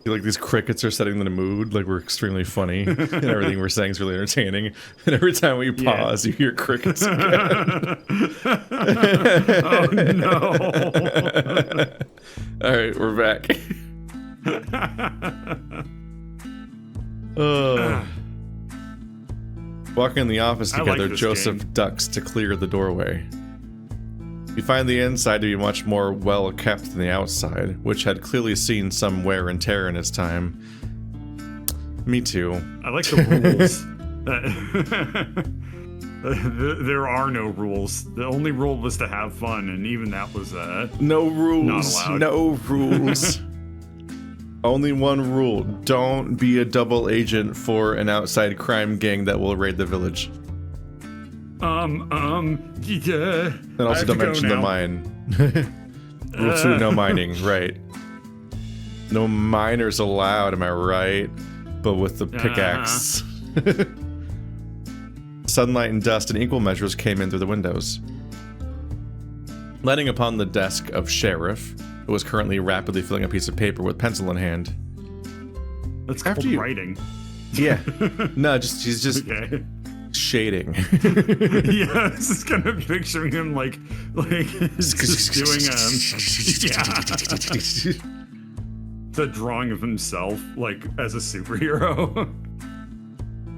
Like these crickets are setting the mood, like we're extremely funny, and everything we're saying is really entertaining. And every time we pause, you hear crickets again. Oh no! All right, we're back. Walking in the office together, Joseph ducks to clear the doorway. You find the inside to be much more well kept than the outside, which had clearly seen some wear and tear in its time. Me too. I like the rules. There are no rules. The only rule was to have fun, and even that was no rules. Not allowed. No rules. Only one rule: don't be a double agent for an outside crime gang that will raid the village. Yeah. And also don't mention the mine. Rule 2, no mining, right. No miners allowed, am I right? But with the pickaxe. Sunlight and dust in equal measures came in through the windows. Landing upon the desk of Sheriff, who was currently rapidly filling a piece of paper with pencil in hand. That's called writing. Yeah. No, he's just... Okay. Shading. Yeah, this is kind of picturing him like just doing it's a drawing of himself like as a superhero.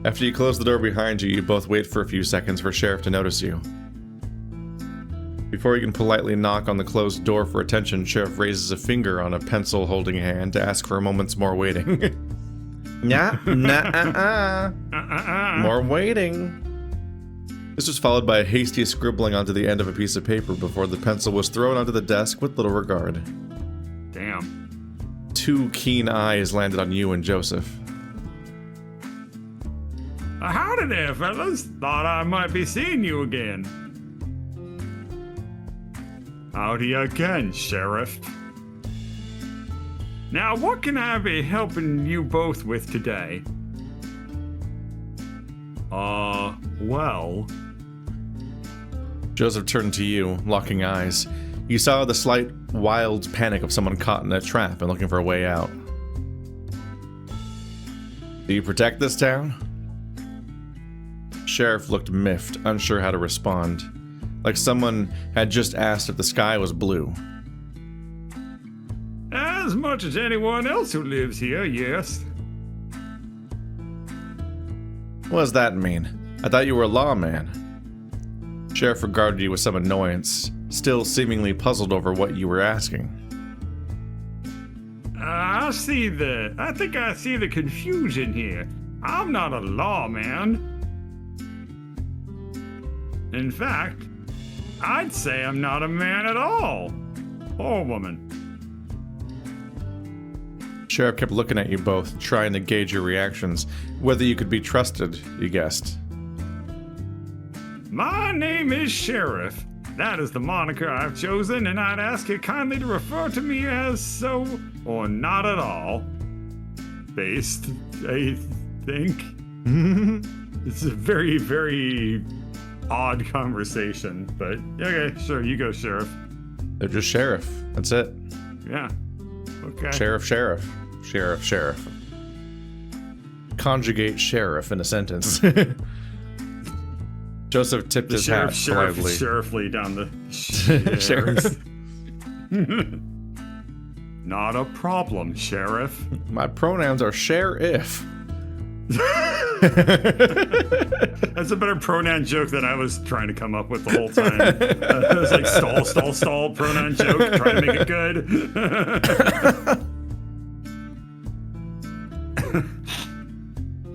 After you close the door behind you, you both wait for a few seconds for Sheriff to notice you. Before you can politely knock on the closed door for attention, Sheriff raises a finger on a pencil holding hand to ask for a moment's more waiting. More waiting. This was followed by a hasty scribbling onto the end of a piece of paper before the pencil was thrown onto the desk with little regard. Damn. 2 keen eyes landed on you and Joseph. Howdy there, fellas. Thought I might be seeing you again. Howdy again, Sheriff. Now, what can I be helping you both with today? Well... Joseph turned to you, locking eyes. You saw the slight, wild panic of someone caught in a trap and looking for a way out. Do you protect this town? Sheriff looked miffed, unsure how to respond. Like someone had just asked if the sky was blue. As much as anyone else who lives here, yes. What does that mean? I thought you were a lawman. Sheriff regarded you with some annoyance, still seemingly puzzled over what you were asking. I think I see the confusion here. I'm not a lawman. In fact, I'd say I'm not a man at all. Or woman. Sheriff kept looking at you both, trying to gauge your reactions. Whether you could be trusted, you guessed. My name is Sheriff. That is the moniker I've chosen, and I'd ask you kindly to refer to me as so, or not at all. Based, I think. It's a very, very odd conversation, but okay, sure, you go, Sheriff. They're just Sheriff. That's it. Yeah. Okay. Sheriff. Conjugate sheriff in a sentence. Joseph tipped his hat politely. Sheriffly down the Sheriff. Not a problem, Sheriff. My pronouns are sheriff. That's a better pronoun joke than I was trying to come up with the whole time. It was like stall pronoun joke, trying to make it good.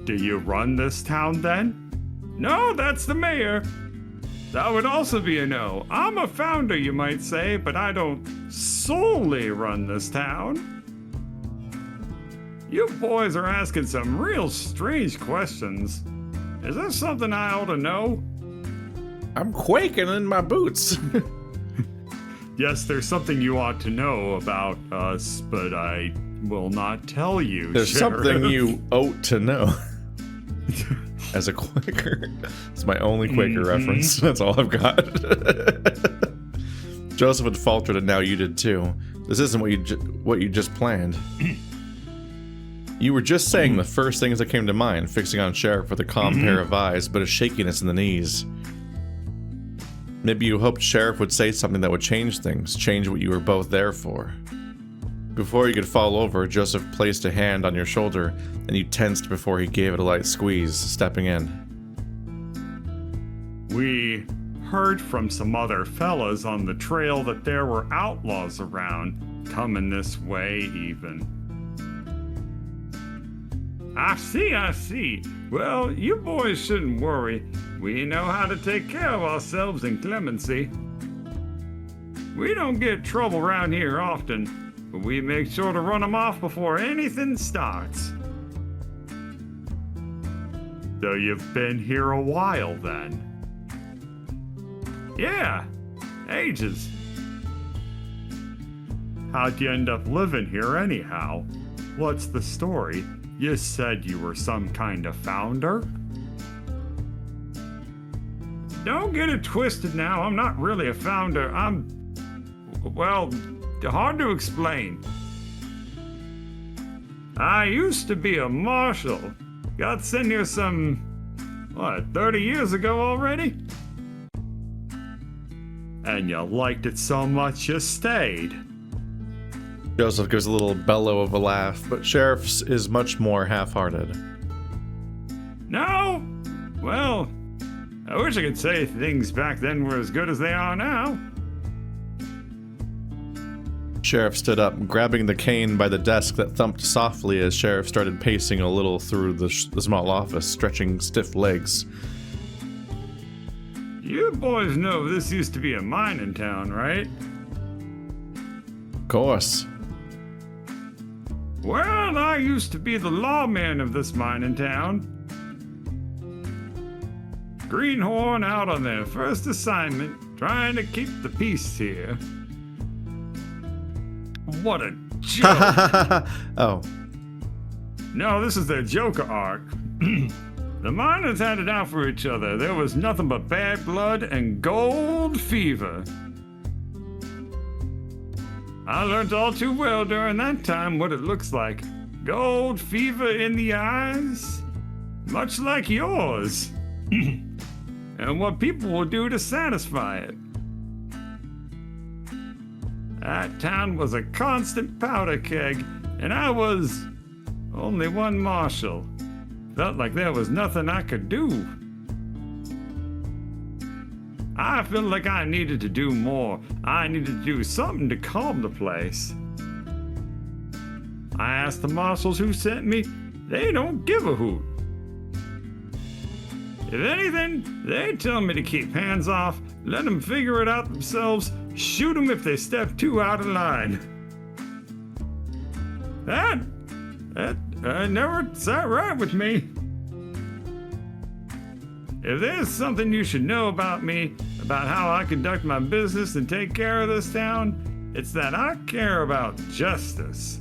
Do you run this town then? No, that's the mayor. That would also be a no. I'm a founder, you might say, but I don't solely run this town. You boys are asking some real strange questions. Is there something I ought to know? I'm quaking in my boots. Yes, there's something you ought to know about us, but I will not tell you, There's Sheriff. something you ought to know. As a Quaker. It's my only Quaker reference. That's all I've got. Joseph had faltered, and now you did too. This isn't what you just planned. You were just saying the first things that came to mind, fixing on Sheriff with a calm pair of eyes, but a shakiness in the knees. Maybe you hoped Sheriff would say something that would change things, change what you were both there for. Before you could fall over, Joseph placed a hand on your shoulder, and you tensed before he gave it a light squeeze, stepping in. We heard from some other fellas on the trail that there were outlaws around, coming this way even. I see. Well, you boys shouldn't worry. We know how to take care of ourselves in clemency. We don't get trouble around here often, but we make sure to run them off before anything starts. So you've been here a while then? Yeah, ages. How'd you end up living here anyhow? What's the story? You said you were some kind of founder? Don't get it twisted now, I'm not really a founder. Well, hard to explain. I used to be a marshal. Got sent here 30 years ago already? And you liked it so much you stayed. Joseph gives a little bellow of a laugh, but Sheriff's is much more half-hearted. No? Well, I wish I could say things back then were as good as they are now. Sheriff stood up, grabbing the cane by the desk that thumped softly as Sheriff started pacing a little through the small office, stretching stiff legs. You boys know this used to be a mining town, right? Of course. Well, I used to be the lawman of this mining town. Greenhorn out on their first assignment, trying to keep the peace here. What a joke! Oh. No, this is their Joker arc. The miners had it out for each other. There was nothing but bad blood and gold fever. I learned all too well during that time what it looks like. Gold fever in the eyes, much like yours. And what people will do to satisfy it. That town was a constant powder keg, and I was only one marshal. Felt like there was nothing I could do. I felt like I needed to do more. I needed to do something to calm the place. I asked the marshals who sent me. They don't give a hoot. If anything, they tell me to keep hands off, let them figure it out themselves, shoot them if they step too out of line. That never sat right with me. If there's something you should know about me, about how I conduct my business and take care of this town, it's that I care about justice.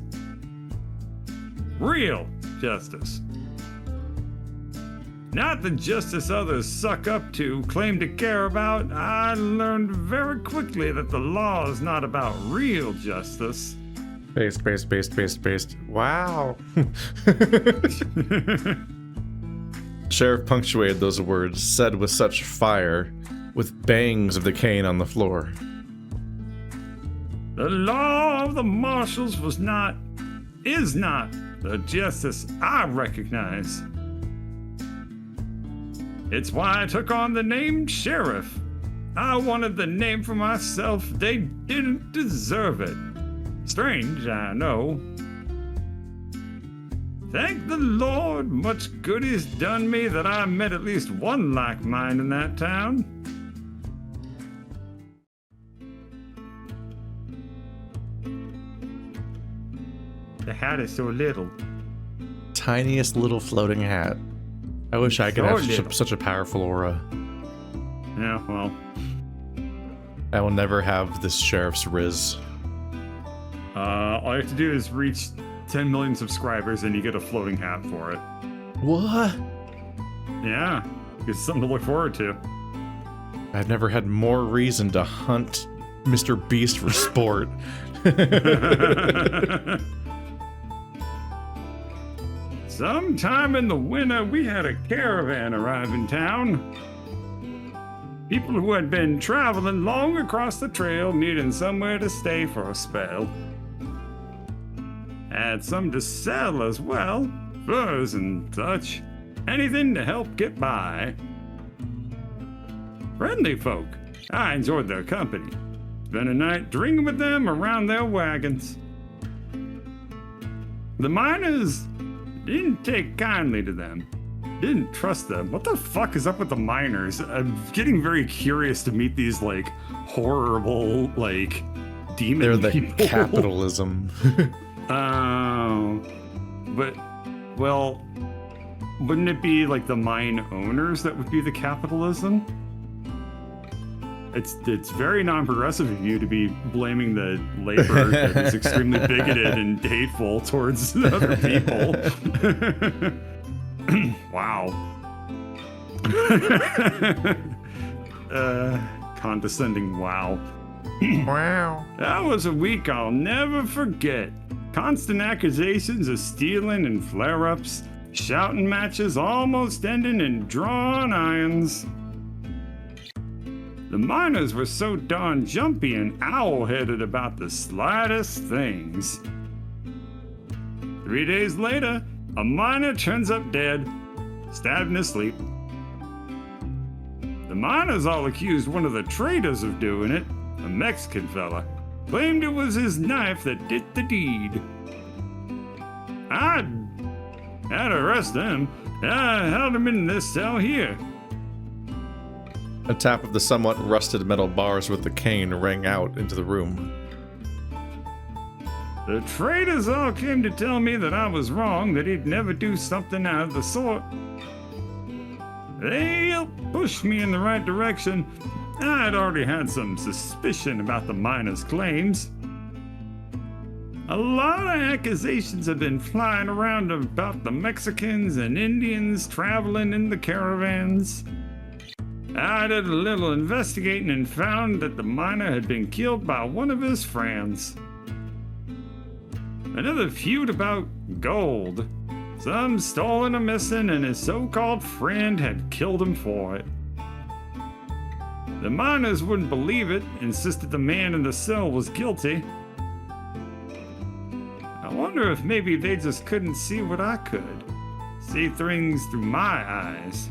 Real justice. Not the justice others suck up to, claim to care about. I learned very quickly that the law is not about real justice. Based. Wow. Sheriff punctuated those words, said with such fire, with bangs of the cane on the floor. The law of the marshals is not the justice I recognize. It's why I took on the name Sheriff. I wanted the name for myself. They didn't deserve it. Strange, I know. Thank the Lord, much good he's done me that I met at least one like mine in that town. The hat is so little. Tiniest little floating hat. I wish I could have such a powerful aura. Yeah, well. I will never have this sheriff's riz. All you have to do is reach 10 million subscribers and you get a floating hat for it. What? Yeah, it's something to look forward to. I've never had more reason to hunt Mr. Beast for sport. Sometime in the winter, we had a caravan arrive in town. People who had been traveling long across the trail, needing somewhere to stay for a spell. Had some to sell as well, furs and such. Anything to help get by. Friendly folk. I enjoyed their company. Spent a night drinking with them around their wagons. The miners didn't take kindly to them. Didn't trust them. What the fuck is up with the miners? I'm getting very curious to meet these, like, horrible, like, demon They're the people. capitalism. Oh. But, well, wouldn't it be, like, the mine owners that would be the capitalism? It's very non-progressive of you to be blaming the labor that is extremely bigoted and hateful towards other people. Wow. Condescending wow. Wow. That was a week I'll never forget. Constant accusations of stealing and flare-ups, shouting matches almost ending in drawn irons. The miners were so darn jumpy and owl-headed about the slightest things. 3 days later, a miner turns up dead, stabbed in his sleep. The miners all accused one of the traders of doing it, a Mexican fella. Claimed it was his knife that did the deed. I had to arrest him. I held him in this cell here. A tap of the somewhat rusted metal bars with the cane rang out into the room. The traders all came to tell me that I was wrong, that he'd never do something out of the sort. They helped push me in the right direction. I'd already had some suspicion about the miners' claims. A lot of accusations have been flying around about the Mexicans and Indians traveling in the caravans. I did a little investigating and found that the miner had been killed by one of his friends. Another feud about gold. Some stolen or missing, and his so-called friend had killed him for it. The miners wouldn't believe it, insisted the man in the cell was guilty. I wonder if maybe they just couldn't see what I could. See things through my eyes.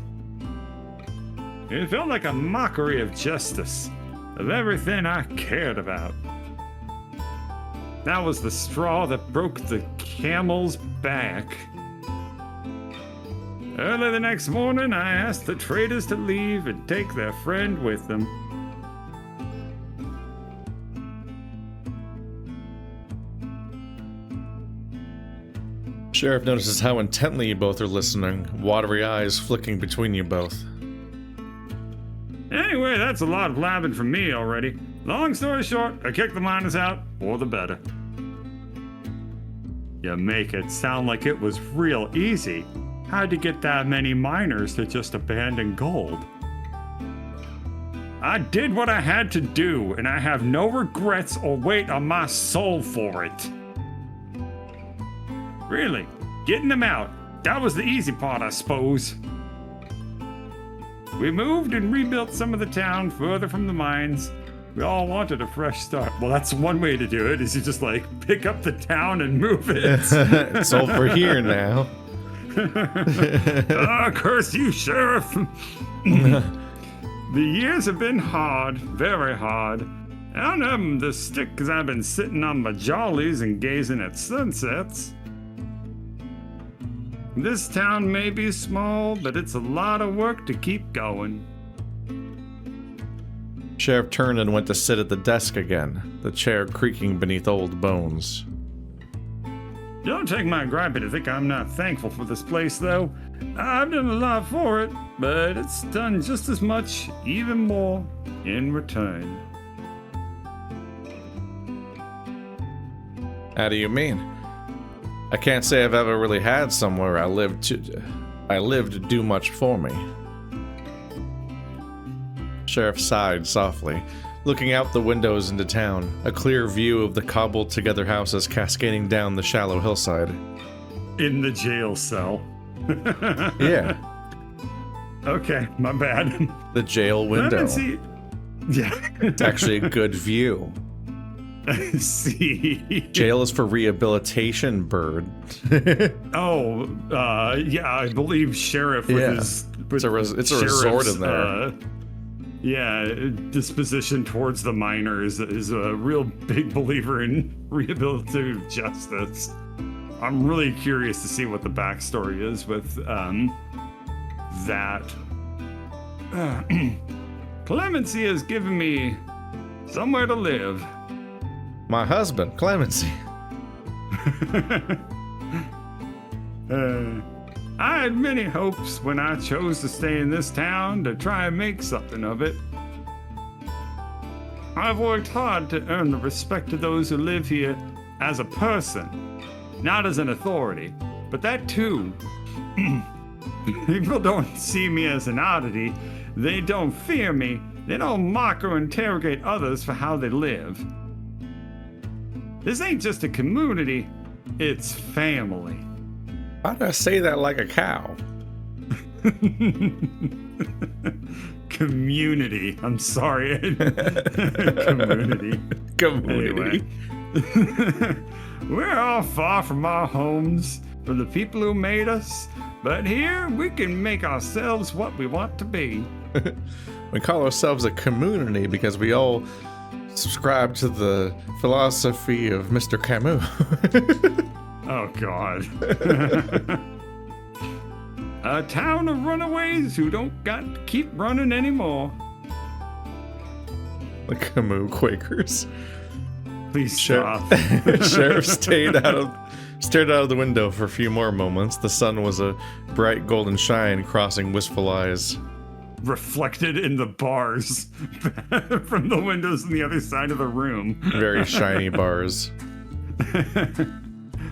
It felt like a mockery of justice, of everything I cared about. That was the straw that broke the camel's back. Early the next morning, I asked the traders to leave and take their friend with them. Sheriff notices how intently you both are listening, watery eyes flicking between you both. Anyway, that's a lot of blabbing from me already. Long story short, I kicked the miners out, for the better. You make it sound like it was real easy. How'd you get that many miners to just abandon gold? I did what I had to do, and I have no regrets or weight on my soul for it. Really, getting them out, that was the easy part, I suppose. We moved and rebuilt some of the town further from the mines. We all wanted a fresh start. Well, that's one way to do it, is you just, like, pick up the town and move it. It's over here now. Curse you, Sheriff. The years have been hard, very hard. I don't have 'em to stick because I've been sitting on my jollies and gazing at sunsets. This town may be small, but it's a lot of work to keep going. Sheriff turned and went to sit at the desk again, the chair creaking beneath old bones. Don't take my griping to think I'm not thankful for this place, though. I've done a lot for it, but it's done just as much, even more, in return. How do you mean? I can't say I've ever really had somewhere I lived to do much for me. Sheriff sighed softly, looking out the windows into town, a clear view of the cobbled-together houses cascading down the shallow hillside. in the jail cell. Yeah. Okay, my bad. The jail window. Yeah. It's actually a good view. See. Jail is for rehabilitation, Bird. Yeah, I believe Sheriff with his... It's a resort in there. Disposition towards the minors is a real big believer in rehabilitative justice. I'm really curious to see what the backstory is with that. Clemency has given me somewhere to live. My husband, Clemency. I had many hopes when I chose to stay in this town to try and make something of it. I've worked hard to earn the respect of those who live here as a person, not as an authority, but that too. People don't see me as an oddity. They don't fear me. They don't mock or interrogate others for how they live. This ain't just a community, it's family. Why did I say that like a cow? Community. I'm sorry. Community. Community. Anyway. We're all far from our homes, from the people who made us, but here we can make ourselves what we want to be. We call ourselves a community because we all subscribe to the philosophy of Mr. Camus. Oh, God. A town of runaways who don't got to keep running anymore. The Camus Quakers. Please stop. Sheriff stared out of the window for a few more moments. The sun was a bright golden shine crossing wistful eyes. Reflected in the bars from the windows on the other side of the room. Very shiny bars.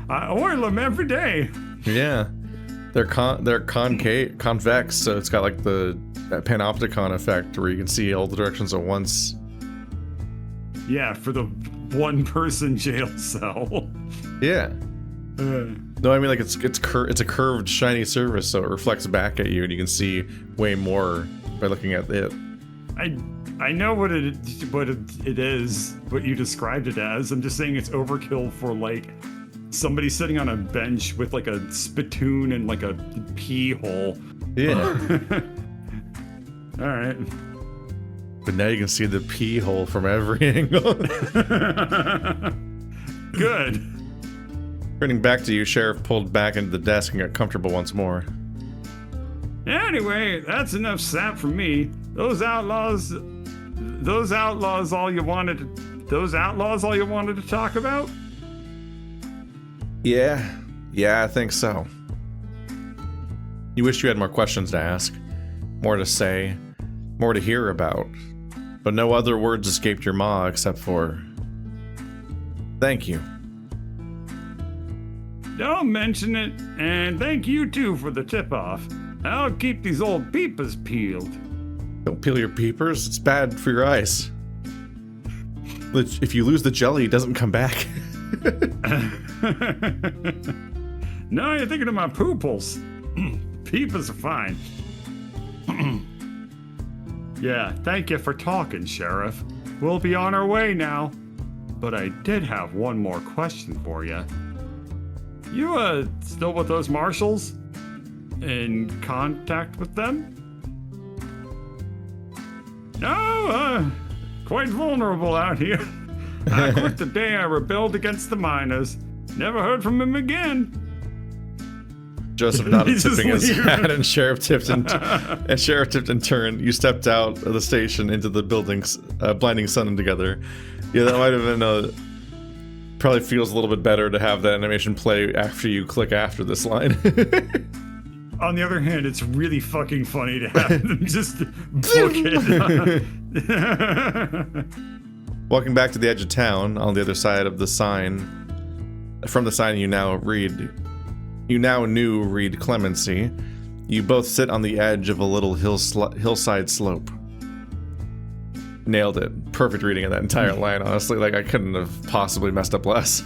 I oil them every day. Yeah. They're convex, so it's got like the panopticon effect where you can see all the directions at once. Yeah, for the one-person jail cell. Yeah. No, I mean like it's a curved, shiny surface, so it reflects back at you, and you can see way more by looking at it. I know what it is, what you described it as. I'm just saying it's overkill for like somebody sitting on a bench with like a spittoon and like a pee hole. Yeah. All right. But now you can see the pee hole from every angle. Good. Turning back to you, Sheriff pulled back into the desk and got comfortable once more. Anyway, that's enough sap from me. Those outlaws all you wanted to talk about? Yeah, I think so. You wish you had more questions to ask, more to say, more to hear about, but no other words escaped your maw except for, thank you. Don't mention it, and thank you too for the tip-off. I'll keep these old peepers peeled. Don't peel your peepers, it's bad for your eyes. If you lose the jelly, it doesn't come back. No, you're thinking of my pupils. Peepers are fine. Yeah, thank you for talking, Sheriff. We'll be on our way now. But I did have one more question for you. You, still with those marshals? In contact with them? No, quite vulnerable out here. I quit the day I rebelled against the miners. Never heard from him again. Joseph nodded, tipping his hat, and Sheriff tipped in turn. You stepped out of the station into the building's blinding sun together. Yeah, that might have been probably feels a little bit better to have that animation play after you click after this line. On the other hand, it's really fucking funny to have them just book it. Walking back to the edge of town, on the other side of the sign, from the sign you now knew read Clemency, you both sit on the edge of a little hillside slope. Nailed it. Perfect reading of that entire line, honestly. Like, I couldn't have possibly messed up less.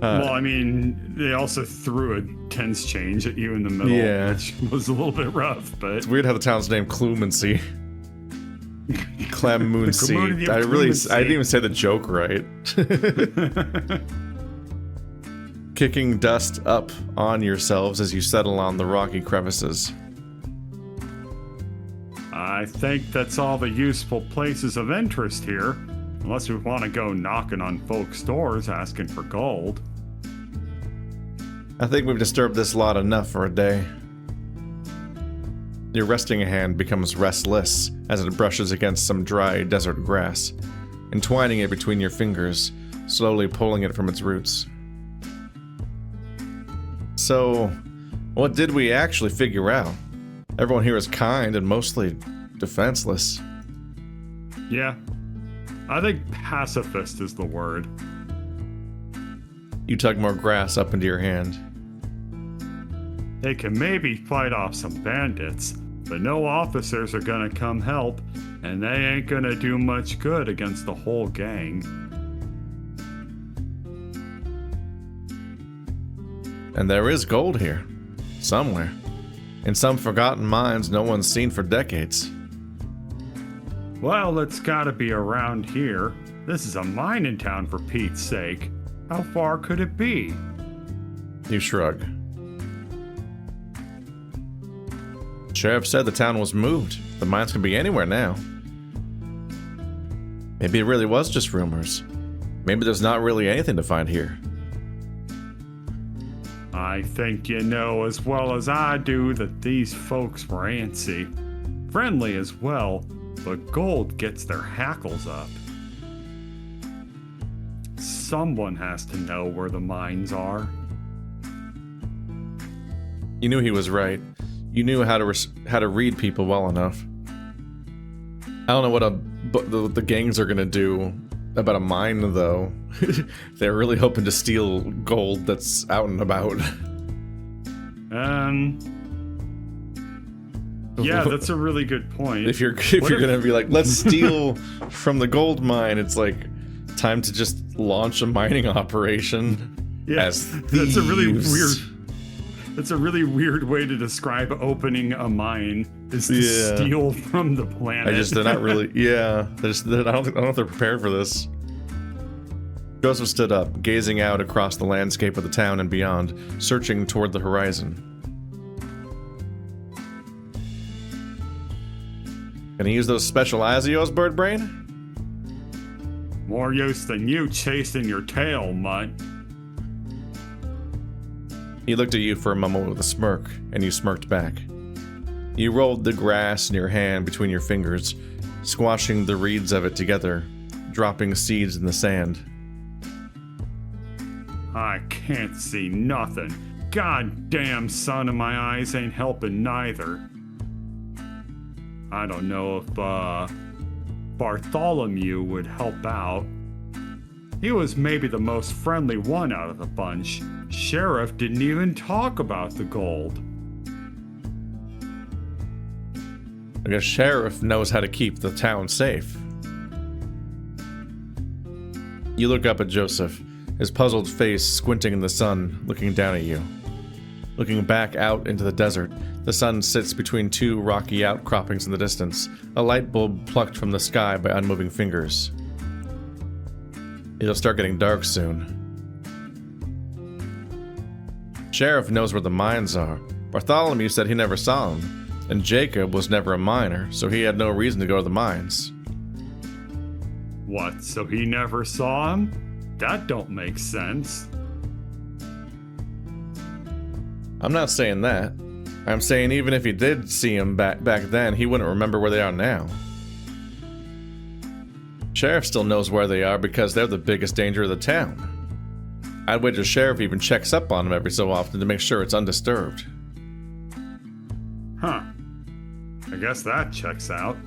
Well, I mean, they also threw a intense change at you in the middle, which was a little bit rough, but... It's weird how the town's named Clumancy. Clamoonsea. I didn't even say the joke right. Kicking dust up on yourselves as you settle on the rocky crevices. I think that's all the useful places of interest here, unless we want to go knocking on folks' doors asking for gold. I think we've disturbed this lot enough for a day. Your resting hand becomes restless as it brushes against some dry desert grass, entwining it between your fingers, slowly pulling it from its roots. So, what did we actually figure out? Everyone here is kind and mostly defenseless. Yeah, I think pacifist is the word. You tug more grass up into your hand. They can maybe fight off some bandits, but no officers are gonna come help, and they ain't gonna do much good against the whole gang. And there is gold here, somewhere, in some forgotten mines no one's seen for decades. Well, it's gotta be around here. This is a mining town, for Pete's sake. How far could it be? You shrug. Sheriff said the town was moved. The mines can be anywhere now. Maybe it really was just rumors. Maybe there's not really anything to find here. I think you know as well as I do that these folks were antsy. Friendly as well, but gold gets their hackles up. Someone has to know where the mines are. You knew he was right. You knew how to read people well enough. I don't know what the gangs are gonna do about a mine, though. They're really hoping to steal gold that's out and about. Yeah, that's a really good point. If you're gonna be like, let's steal from the gold mine, it's like time to just launch a mining operation. Yes, that's a really weird. That's a really weird way to describe opening a mine, is to steal from the planet. They're not really, I don't know if they're prepared for this. Joseph stood up, gazing out across the landscape of the town and beyond, searching toward the horizon. Can he use those special eyes of yours, Bird Brain? More use than you chasing your tail, mutt. He looked at you for a moment with a smirk, and you smirked back. You rolled the grass in your hand between your fingers, squashing the reeds of it together, dropping seeds in the sand. I can't see nothing. Goddamn sun in my eyes ain't helping neither. I don't know if, Bartholomew would help out. He was maybe the most friendly one out of the bunch. Sheriff didn't even talk about the gold. I guess Sheriff knows how to keep the town safe. You look up at Joseph, his puzzled face squinting in the sun, looking down at you. Looking back out into the desert, the sun sits between two rocky outcroppings in the distance, a light bulb plucked from the sky by unmoving fingers. It'll start getting dark soon. Sheriff knows where the mines are. Bartholomew said he never saw them, and Jacob was never a miner, so he had no reason to go to the mines. What, so he never saw him? That don't make sense. I'm not saying that. I'm saying even if he did see him back then, he wouldn't remember where they are now. Sheriff still knows where they are because they're the biggest danger of the town. I'd wager Sheriff even checks up on them every so often to make sure it's undisturbed. Huh. I guess that checks out.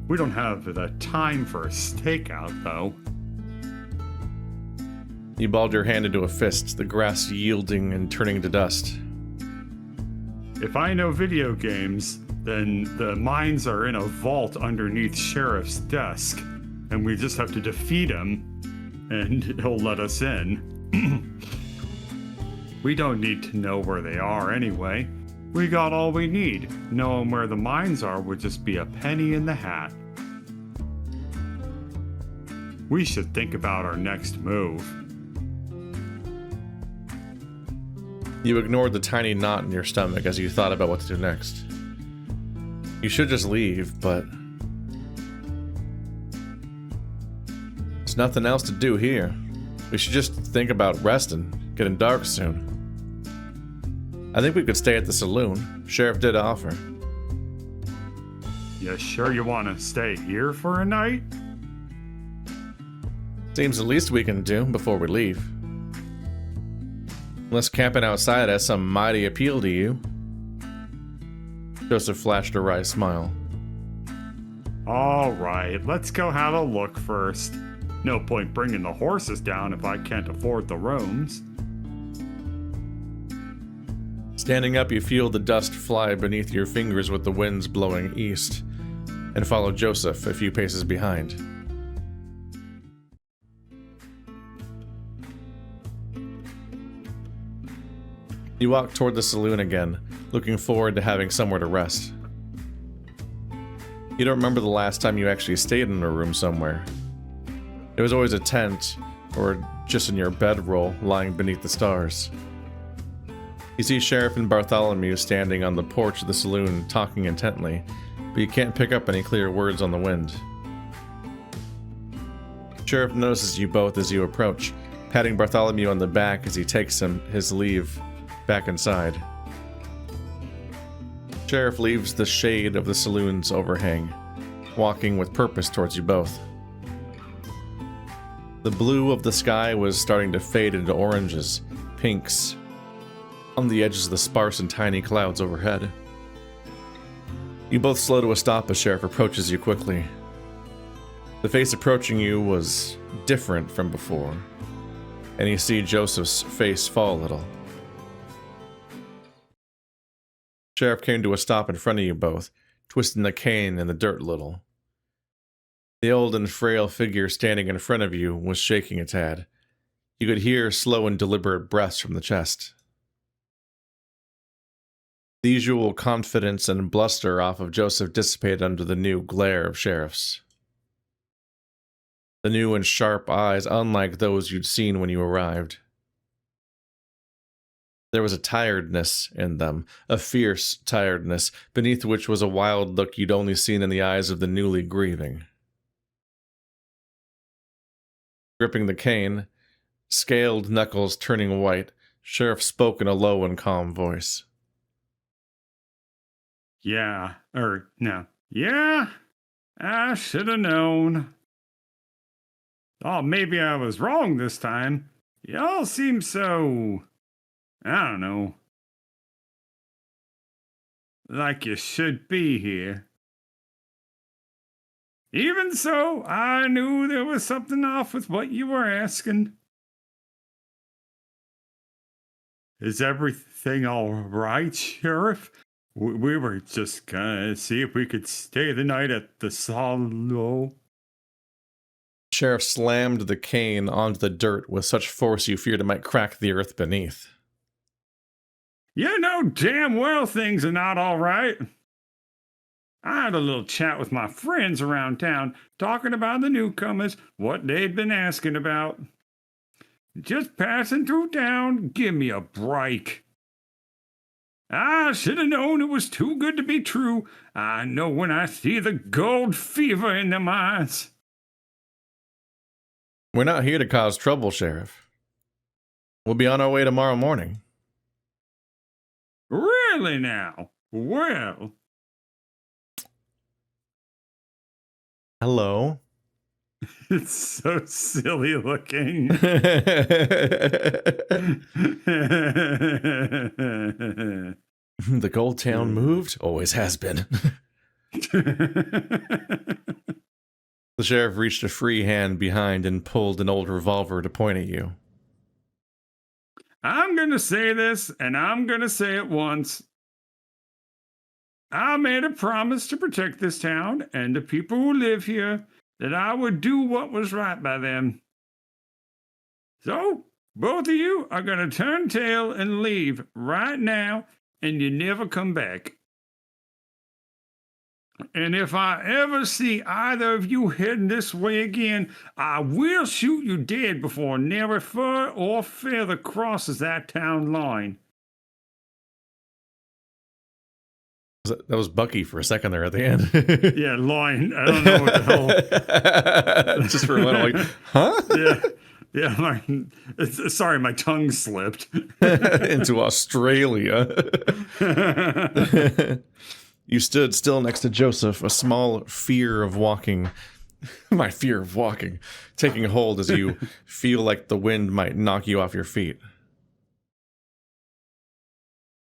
We don't have the time for a stakeout, though. You balled your hand into a fist, the grass yielding and turning to dust. If I know video games, then the mines are in a vault underneath Sheriff's desk, and we just have to defeat him, and he'll let us in. We don't need to know where they are anyway. We got all we need. Knowing where the mines are would just be a penny in the hat. We should think about our next move. You ignored the tiny knot in your stomach as you thought about what to do next. You should just leave, but there's nothing else to do here. We should just think about resting. Getting dark soon. I think we could stay at the saloon. Sheriff did offer. You sure you want to stay here for a night? Seems the least we can do before we leave. Unless camping outside has some mighty appeal to you. Joseph flashed a wry smile. All right, let's go have a look first. No point bringing the horses down if I can't afford the rooms. Standing up, you feel the dust fly beneath your fingers with the winds blowing east, and follow Joseph a few paces behind. You walk toward the saloon again, looking forward to having somewhere to rest. You don't remember the last time you actually stayed in a room somewhere. It was always a tent, or just in your bedroll lying beneath the stars. You see Sheriff and Bartholomew standing on the porch of the saloon talking intently, but you can't pick up any clear words on the wind. Sheriff notices you both as you approach, patting Bartholomew on the back as he takes his leave back inside. Sheriff leaves the shade of the saloon's overhang, walking with purpose towards you both. The blue of the sky was starting to fade into oranges, pinks, on the edges of the sparse and tiny clouds overhead. You both slow to a stop as Sheriff approaches you quickly. The face approaching you was different from before, and you see Joseph's face fall a little. Sheriff came to a stop in front of you both, twisting the cane in the dirt a little. The old and frail figure standing in front of you was shaking a tad. You could hear slow and deliberate breaths from the chest. The usual confidence and bluster off of Joseph dissipated under the new glare of Sheriff's. The new and sharp eyes unlike those you'd seen when you arrived. There was a tiredness in them, a fierce tiredness, beneath which was a wild look you'd only seen in the eyes of the newly grieving. Gripping the cane, scaled knuckles turning white, Sheriff spoke in a low and calm voice. Yeah, I should have known. Oh, maybe I was wrong this time. Y'all seem so, I don't know, like you should be here. Even so, I knew there was something off with what you were asking. Is everything all right, Sheriff? We were just gonna see if we could stay the night at the salo. Sheriff slammed the cane onto the dirt with such force you feared it might crack the earth beneath. You know damn well things are not all right. I had a little chat with my friends around town, talking about the newcomers, what they'd been asking about. Just passing through town, give me a break. I should have known it was too good to be true. I know when I see the gold fever in them eyes. We're not here to cause trouble, Sheriff. We'll be on our way tomorrow morning. Really now? Well. Hello. It's so silly looking. The Gold Town moved? Always has been. The sheriff reached a free hand behind and pulled an old revolver to point at you. I'm gonna say this, and I'm gonna say it once. I made a promise to protect this town and the people who live here, that I would do what was right by them. So, Both of you are going to turn tail and leave right now, and you never come back. And if I ever see either of you heading this way again, I will shoot you dead before never fur or feather crosses that town line. That was Bucky for a second there at the end. Yeah, line. I don't know what the hell. Just for a moment, like, huh? Yeah. Sorry, my tongue slipped. Into Australia. You stood still next to Joseph, a small fear of walking. My fear of walking, taking hold as you feel like the wind might knock you off your feet.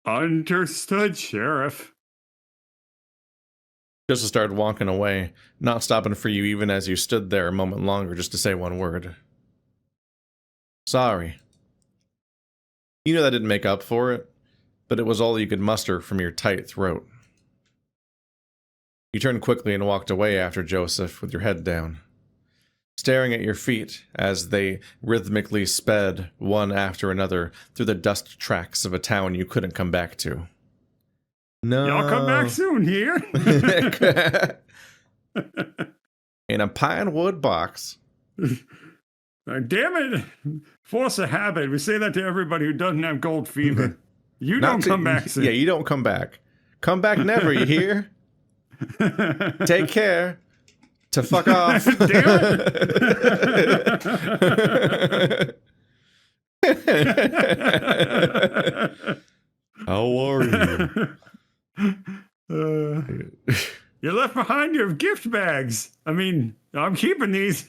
Understood, Sheriff. Joseph started walking away, not stopping for you even as you stood there a moment longer just to say one word. Sorry. You know that didn't make up for it, but it was all you could muster from your tight throat. You turned quickly and walked away after Joseph with your head down, staring at your feet as they rhythmically sped one after another through the dust tracks of a town you couldn't come back to. No. Y'all come back soon here. In a pine wood box. Damn it. Force of habit. We say that to everybody who doesn't have gold fever. You don't come back soon. Yeah, you don't come back. Come back never, you hear? Take care. To fuck off. Damn it. How are you? You left behind your gift bags. I mean, I'm keeping these.